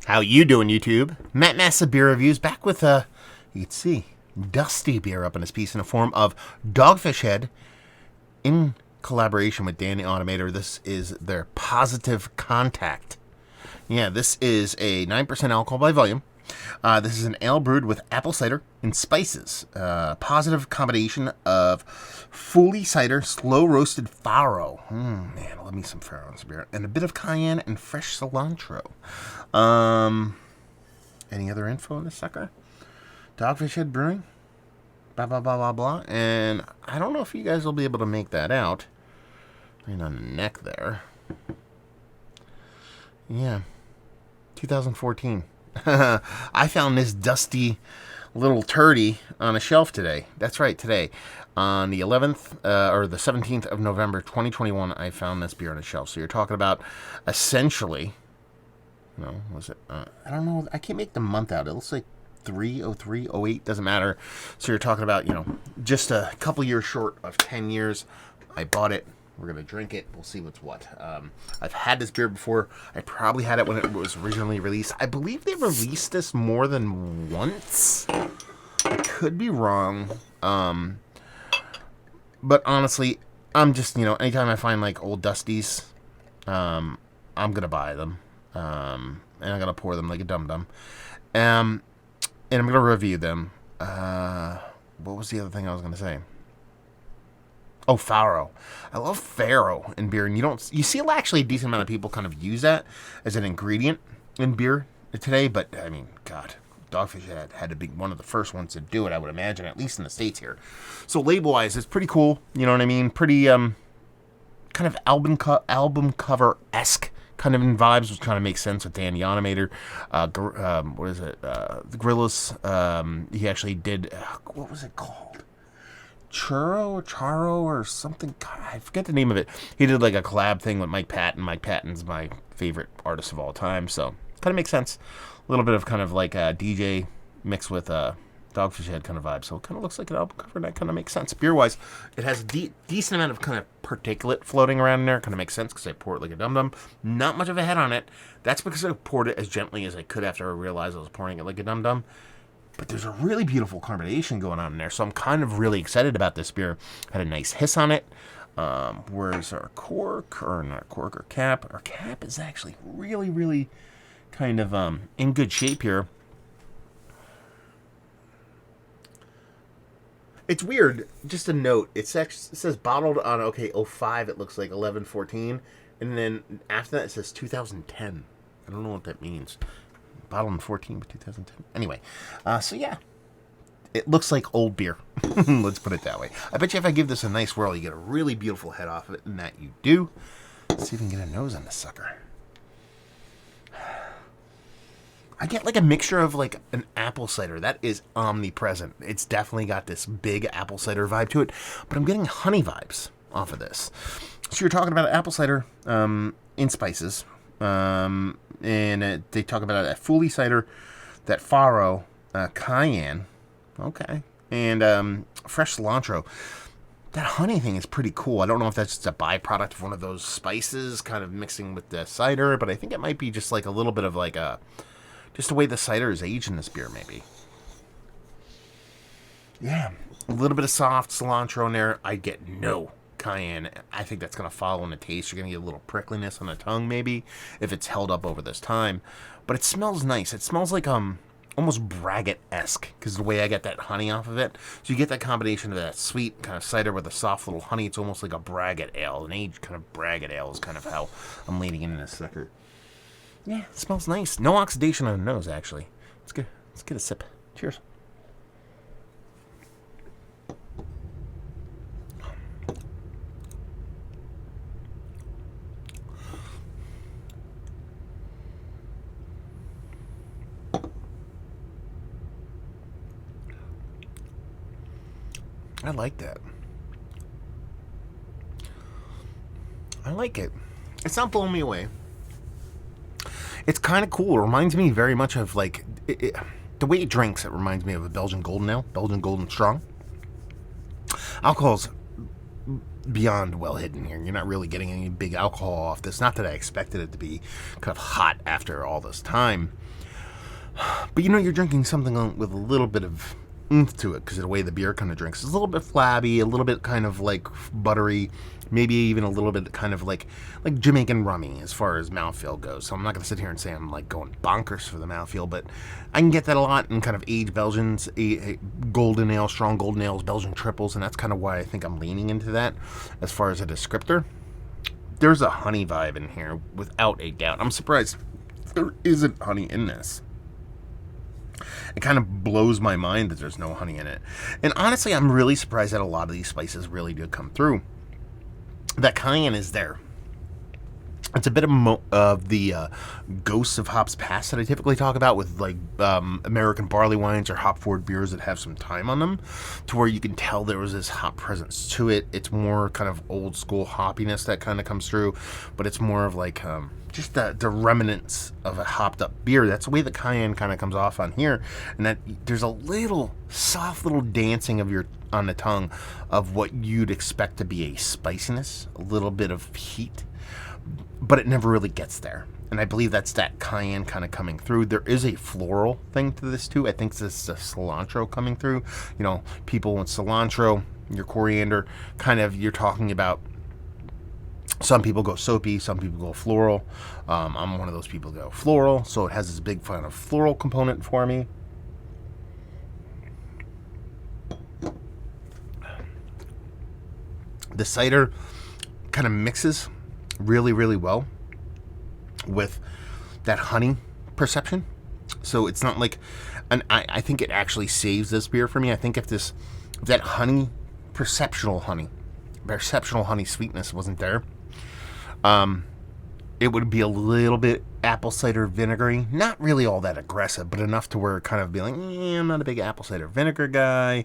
How you doing, YouTube? Matt Massa Beer Reviews back with you can see, Dusty beer up in his piece in the form of Dogfish Head in collaboration with Danny Automator. This is their Positive Contact. Yeah, this is a 9% alcohol by volume. This is an ale brewed with apple cider and spices. Positive combination of fully cider, slow roasted farro. Man, I love me some farro in this beer. And a bit of cayenne and fresh cilantro. Any other info on this sucker? Dogfish Head Brewing. Blah, blah, blah, blah, blah. And I don't know if you guys will be able to make that out. Right on the neck there. Yeah. 2014. I found this dusty little turdy on a shelf today. That's right, today. On the 11th, or the 17th of November, 2021, I found this beer on a shelf. So you're talking about essentially, was it? I don't know. I can't make the month out. It looks like 30308, doesn't matter. So you're talking about, just a couple years short of 10 years. I bought it. We're going to drink it. We'll see what's what. I've had this beer before. I probably had it when it was originally released. I believe they released this more than once. I could be wrong. But honestly, I'm just, anytime I find like old Dusties, I'm going to buy them. And I'm going to pour them like a dum-dum. And I'm going to review them. What was the other thing I was going to say? Oh, farro. I love farro in beer, and you see actually a decent amount of people kind of use that as an ingredient in beer today, but I mean, God, Dogfish had to be one of the first ones to do it, I would imagine, at least in the States here. So label-wise, it's pretty cool, you know what I mean? Pretty, kind of album cover-esque kind of in vibes, which kind of makes sense with Danny Automator. What is it? The Gorillas, he actually did, what was it called? Charo or something. God, I forget the name of it. He did like a collab thing with Mike Patton. Mike Patton's my favorite artist of all time, so kind of makes sense. A little bit of kind of like a DJ mixed with Dogfish Head kind of vibe, so it kind of looks like an album cover, and that kind of makes sense. Beer-wise, it has a decent amount of kind of particulate floating around in there. Kind of makes sense because I pour it like a dum-dum. Not much of a head on it. That's because I poured it as gently as I could after I realized I was pouring it like a dum-dum. But there's a really beautiful carbonation going on in there, so I'm kind of really excited about this beer. Had a nice hiss on it. Where's our cork? Or not cork, or cap. Our cap is actually really, really kind of in good shape here. It's weird. Just a note. It says bottled on, 05, it looks like 11/14. And then after that, it says 2010. I don't know what that means. Bottled in 14, but 2010. Anyway, so yeah, it looks like old beer. Let's put it that way. I bet you if I give this a nice whirl, you get a really beautiful head off of it, and that you do. Let's see if we can get a nose on this sucker. I get like a mixture of like an apple cider. That is omnipresent. It's definitely got this big apple cider vibe to it, but I'm getting honey vibes off of this. So you're talking about apple cider in spices. And they talk about that fully cider, that farro, cayenne, okay, and fresh cilantro. That honey thing is pretty cool. I don't know if that's just a byproduct of one of those spices kind of mixing with the cider, but I think it might be just like a little bit of like just the way the cider is aged in this beer, maybe. Yeah, a little bit of soft cilantro in there. I get no cayenne. I think that's going to follow in the taste. You're going to get a little prickliness on the tongue, maybe, if it's held up over this time. But it smells nice. It smells like almost braggot-esque, because the way I get that honey off of it. So you get that combination of that sweet kind of cider with a soft little honey. It's almost like a braggot ale. An aged kind of braggot ale is kind of how I'm leaning into this sucker. Yeah, it smells nice. No oxidation on the nose, actually. Let's get a sip. Cheers. I like that. I like it. It's not blowing me away. It's kind of cool. It reminds me very much of like the way it drinks. It reminds me of a Belgian Golden Ale, Belgian Golden Strong. Alcohol's beyond well hidden here. You're not really getting any big alcohol off this. Not that I expected it to be kind of hot after all this time. But you're drinking something with a little bit of oomph to it because of the way the beer kind of drinks. It's a little bit flabby, a little bit kind of like buttery, maybe even a little bit kind of like Jamaican rummy as far as mouthfeel goes. So I'm not going to sit here and say I'm like going bonkers for the mouthfeel, but I can get that a lot in kind of aged Belgians, golden ale, strong golden ales, Belgian triples, and that's kind of why I think I'm leaning into that as far as a descriptor. There's a honey vibe in here without a doubt. I'm surprised there isn't honey in this. It kind of blows my mind that there's no honey in it. And honestly, I'm really surprised that a lot of these spices really do come through. That cayenne is there. It's a bit of the ghosts of hops past that I typically talk about with like American barley wines or hop forward beers that have some time on them, to where you can tell there was this hop presence to it. It's more kind of old school hoppiness that kind of comes through, but it's more of like just the remnants of a hopped up beer. That's the way the cayenne kind of comes off on here, and that there's a little soft little dancing of your on the tongue of what you'd expect to be a spiciness, a little bit of heat, but it never really gets there. And I believe that's that cayenne kind of coming through. There is a floral thing to this too. I think this is the cilantro coming through. People with cilantro, your coriander, kind of, you're talking about, some people go soapy, some people go floral. I'm one of those people who go floral, so it has this big kind of floral component for me. The cider kind of mixes really, really well with that honey perception. So it's not like, and I think it actually saves this beer for me. I think if that honey, perceptional honey sweetness wasn't there, it would be a little bit apple cider vinegary. Not really all that aggressive, but enough to where it kind of be like, I'm not a big apple cider vinegar guy.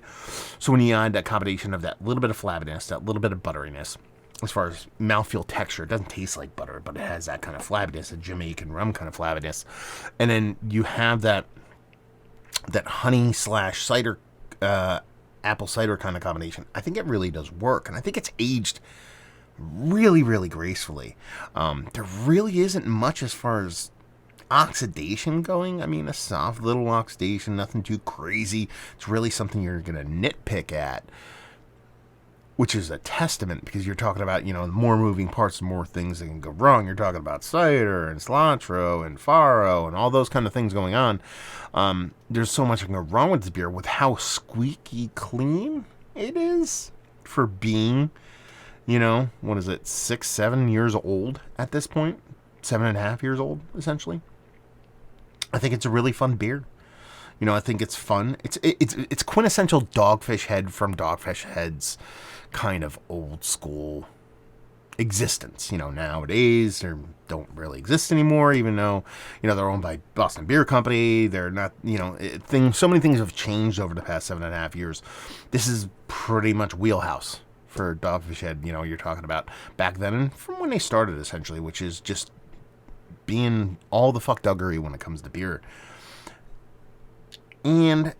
So when you add that combination of that little bit of flabbiness, that little bit of butteriness, as far as mouthfeel texture, it doesn't taste like butter, but it has that kind of flabbiness, a Jamaican rum kind of flabbiness. And then you have that honey / cider, apple cider kind of combination. I think it really does work, and I think it's aged really, really gracefully. There really isn't much as far as oxidation going. I mean, a soft little oxidation, nothing too crazy. It's really something you're going to nitpick at, which is a testament, because you're talking about, more moving parts, more things that can go wrong. You're talking about cider and cilantro and faro and all those kind of things going on. There's so much that can go wrong with this beer with how squeaky clean it is for being, what is it, 6-7 years old at this point? 7.5 years old, essentially. I think it's a really fun beer. I think it's fun. It's quintessential Dogfish Head from Dogfish Head's kind of old school existence. Nowadays they don't really exist anymore, even though, they're owned by Boston Beer Company. They're not, so many things have changed over the past 7.5 years. This is pretty much wheelhouse for Dogfish Head. You're talking about back then and from when they started, essentially, which is just being all the fuckduggery when it comes to beer. And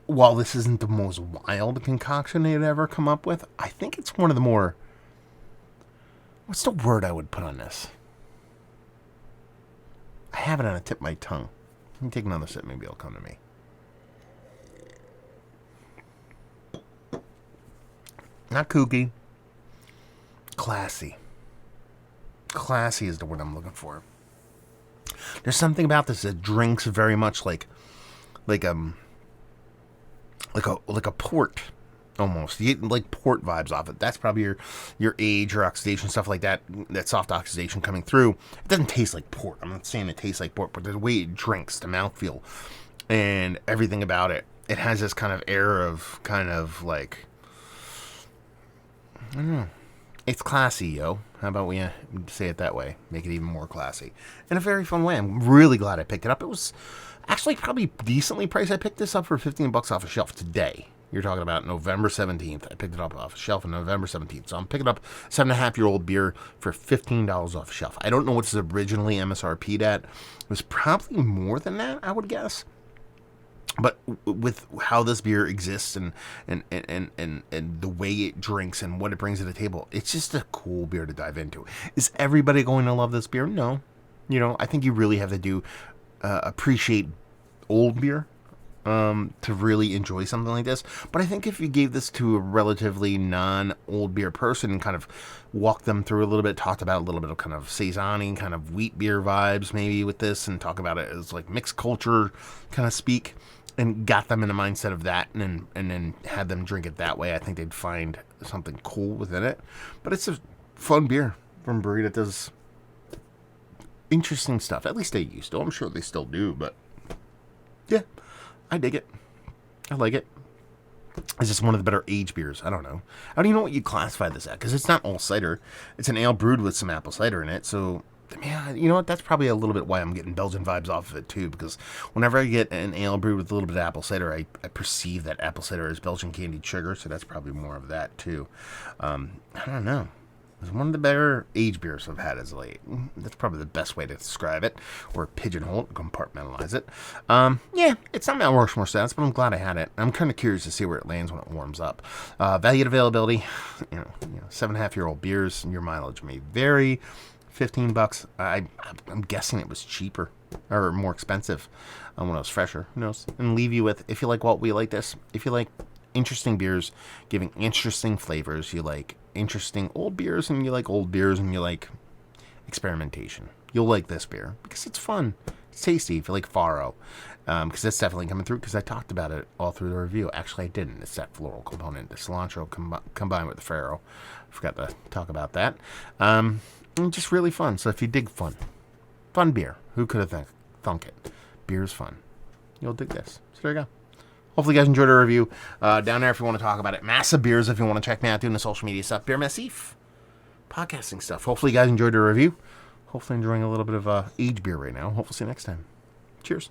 while this isn't the most wild concoction they'd ever come up with, I think it's one of the more... What's the word I would put on this? I have it on the tip of my tongue. Let me take another sip, maybe it'll come to me. Not kooky. Classy. Classy is the word I'm looking for. There's something about this that drinks very much like a port, almost. You get like port vibes off it. That's probably your age or oxidation, stuff like that. That soft oxidation coming through. It doesn't taste like port. I'm not saying it tastes like port, but the way it drinks, the mouthfeel, and everything about it, it has this kind of air of kind of like, I don't know. It's classy, yo. How about we say it that way? Make it even more classy. In a very fun way. I'm really glad I picked it up. It was actually probably decently priced. I picked this up for $15 off a shelf today. You're talking about November 17th. I picked it up off a shelf on November 17th. So I'm picking up 7.5-year-old beer for $15 off a shelf. I don't know what it's originally MSRP'd at. It was probably more than that, I would guess. But with how this beer exists and the way it drinks and what it brings to the table, it's just a cool beer to dive into. Is everybody going to love this beer? No. I think you really have to do appreciate old beer to really enjoy something like this. But I think if you gave this to a relatively non-old beer person and kind of walked them through a little bit, talked about a little bit of kind of saison-y, kind of wheat beer vibes maybe with this, and talk about it as like mixed culture kind of speak, and got them in the mindset of that, and then had them drink it that way, I think they'd find something cool within it. But it's a fun beer from a brewery that does interesting stuff. At least they used to. I'm sure they still do, but yeah, I dig it. I like it. It's just one of the better aged beers. I don't know. I don't even know what you classify this at, because it's not all cider. It's an ale brewed with some apple cider in it, so yeah, you know what? That's probably a little bit why I'm getting Belgian vibes off of it too, because whenever I get an ale brewed with a little bit of apple cider, I perceive that apple cider as Belgian candied sugar, so that's probably more of that too. I don't know. It's one of the better aged beers I've had as of late. That's probably the best way to describe it, or pigeonhole it, compartmentalize it. Yeah, it's not Mount Rushmore stats, but I'm glad I had it. I'm kind of curious to see where it lands when it warms up. Value and availability, 7.5-year-old beers, your mileage may vary. $15. I'm guessing it was cheaper or more expensive when it was fresher. Who knows? And leave you with, if you like what we like this, if you like interesting beers giving interesting flavors, you like interesting old beers, and you like old beers, and you like experimentation, you'll like this beer because it's fun. It's tasty. If you like Faro, because that's definitely coming through, because I talked about it all through the review. Actually, I didn't. It's that floral component, the cilantro combined with the Faro. I forgot to talk about that. And just really fun. So if you dig fun beer, who could have thunk it? Beer is fun. You'll dig this. So there you go. Hopefully you guys enjoyed our review. Down there if you want to talk about it. Massive Beers if you want to check me out doing the social media stuff. Beer Massif. Podcasting stuff. Hopefully you guys enjoyed our review. Hopefully enjoying a little bit of aged beer right now. Hopefully see you next time. Cheers.